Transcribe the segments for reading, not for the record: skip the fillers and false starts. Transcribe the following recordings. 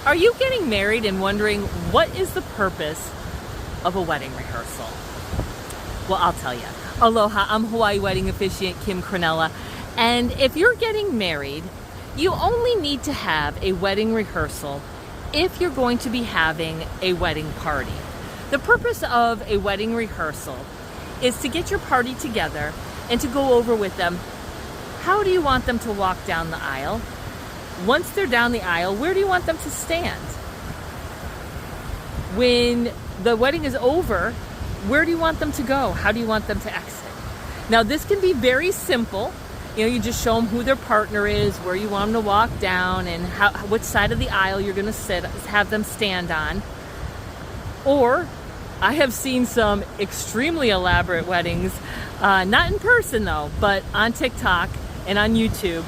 Are you getting married and wondering what is the purpose of a wedding rehearsal? Well, I'll tell you. Aloha, I'm Hawaii Wedding Officiant Kim Cronella, and if you're getting married, you only need to have a wedding rehearsal if you're going to be having a wedding party. The purpose of a wedding rehearsal is to get your party together and to go over with them, how do you want them to walk down the aisle? Once they're down the aisle, where do you want them to stand? When the wedding is over, where do you want them to go? How do you want them to exit? Now, this can be very simple. You just show them who their partner is, where you want them to walk down, and which side of the aisle you're going to have them stand on. Or, I have seen some extremely elaborate weddings, not in person though, but on TikTok and on YouTube,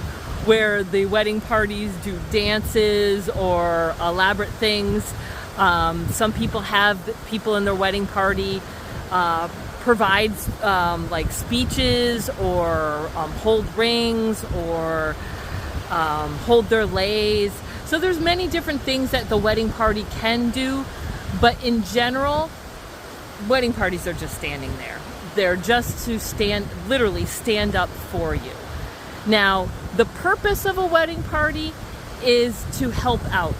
where the wedding parties do dances or elaborate things. Some people have people in their wedding party provides like speeches or hold rings or hold their leis. So there's many different things that the wedding party can do, but in general, wedding parties are just standing there. They're just to literally stand up for you. Now, the purpose of a wedding party is to help out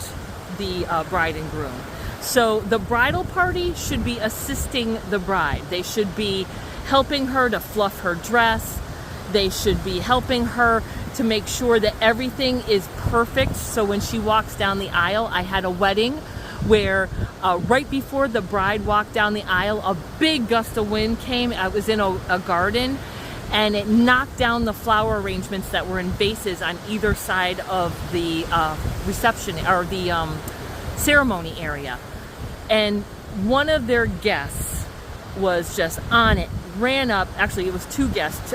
the bride and groom. So the bridal party should be assisting the bride. They should be helping her to fluff her dress. They should be helping her to make sure that everything is perfect. So when she walks down the aisle, I had a wedding where right before the bride walked down the aisle, a big gust of wind came. I was in a garden, and it knocked down the flower arrangements that were in vases on either side of the reception or the ceremony area. And one of their guests was just on it, ran up. Actually, it was two guests.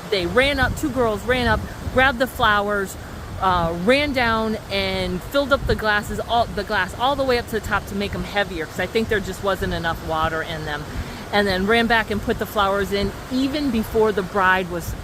They ran up, two girls ran up, grabbed the flowers, ran down and filled up the glass all the way up to the top to make them heavier, because I think there just wasn't enough water in them. And then ran back and put the flowers in even before the bride was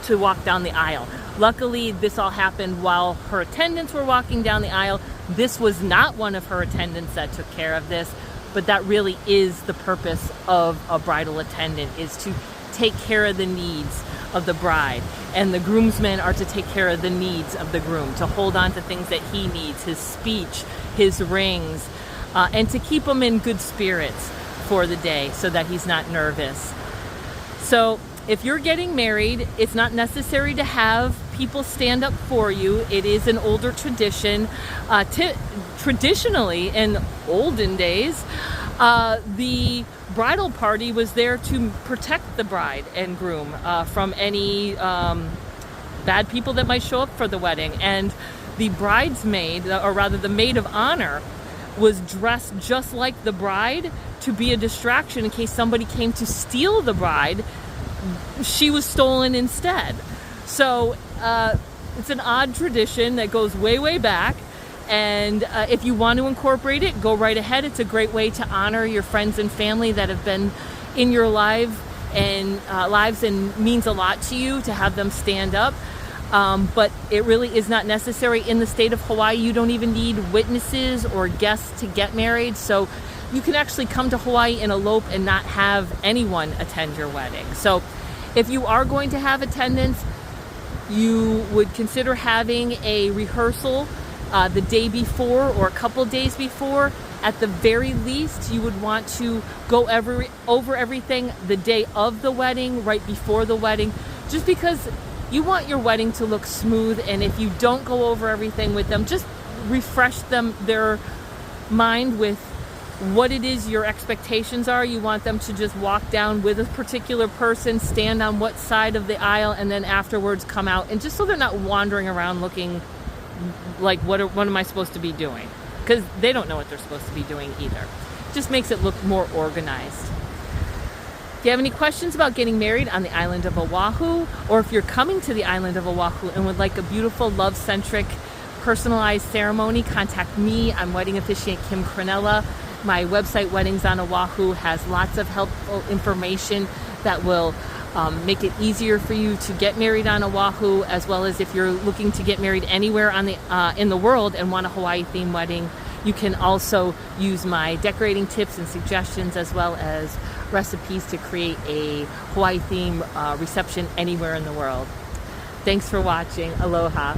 to walk down the aisle. Luckily, this all happened while her attendants were walking down the aisle. This was not one of her attendants that took care of this, but that really is the purpose of a bridal attendant, is to take care of the needs of the bride. And the groomsmen are to take care of the needs of the groom, to hold on to things that he needs, his speech, his rings, and to keep him in good spirits for the day so that he's not nervous. So if you're getting married, it's not necessary to have people stand up for you. It is an older tradition. Traditionally, in olden days, the bridal party was there to protect the bride and groom from any bad people that might show up for the wedding. And the bridesmaid, or rather the maid of honor, was dressed just like the bride to be a distraction in case somebody came to steal the bride. She was stolen instead. So it's an odd tradition that goes way, way back. And if you want to incorporate it, go right ahead. It's a great way to honor your friends and family that have been in your lives and means a lot to you, to have them stand up. But it really is not necessary. In the state of Hawaii, you don't even need witnesses or guests to get married. So you can actually come to Hawaii and elope and not have anyone attend your wedding. So if you are going to have attendance, you would consider having a rehearsal the day before or a couple days before. At the very least, you would want to go over everything the day of the wedding, right before the wedding, just because you want your wedding to look smooth. And if you don't go over everything with them, just refresh their mind with what it is your expectations are. You want them to just walk down with a particular person, stand on what side of the aisle, and then afterwards come out. And just so they're not wandering around looking like, what am I supposed to be doing? Because they don't know what they're supposed to be doing either. Just makes it look more organized. If you have any questions about getting married on the island of Oahu, or if you're coming to the island of Oahu and would like a beautiful, love-centric, personalized ceremony, contact me. I'm Wedding Officiant Kim Cronella. My website, Weddings on Oahu, has lots of helpful information that will make it easier for you to get married on Oahu, as well as if you're looking to get married anywhere on in the world and want a Hawaii themed wedding. You can also use my decorating tips and suggestions, as well as recipes to create a Hawaii theme reception anywhere in the world. Thanks for watching. Aloha.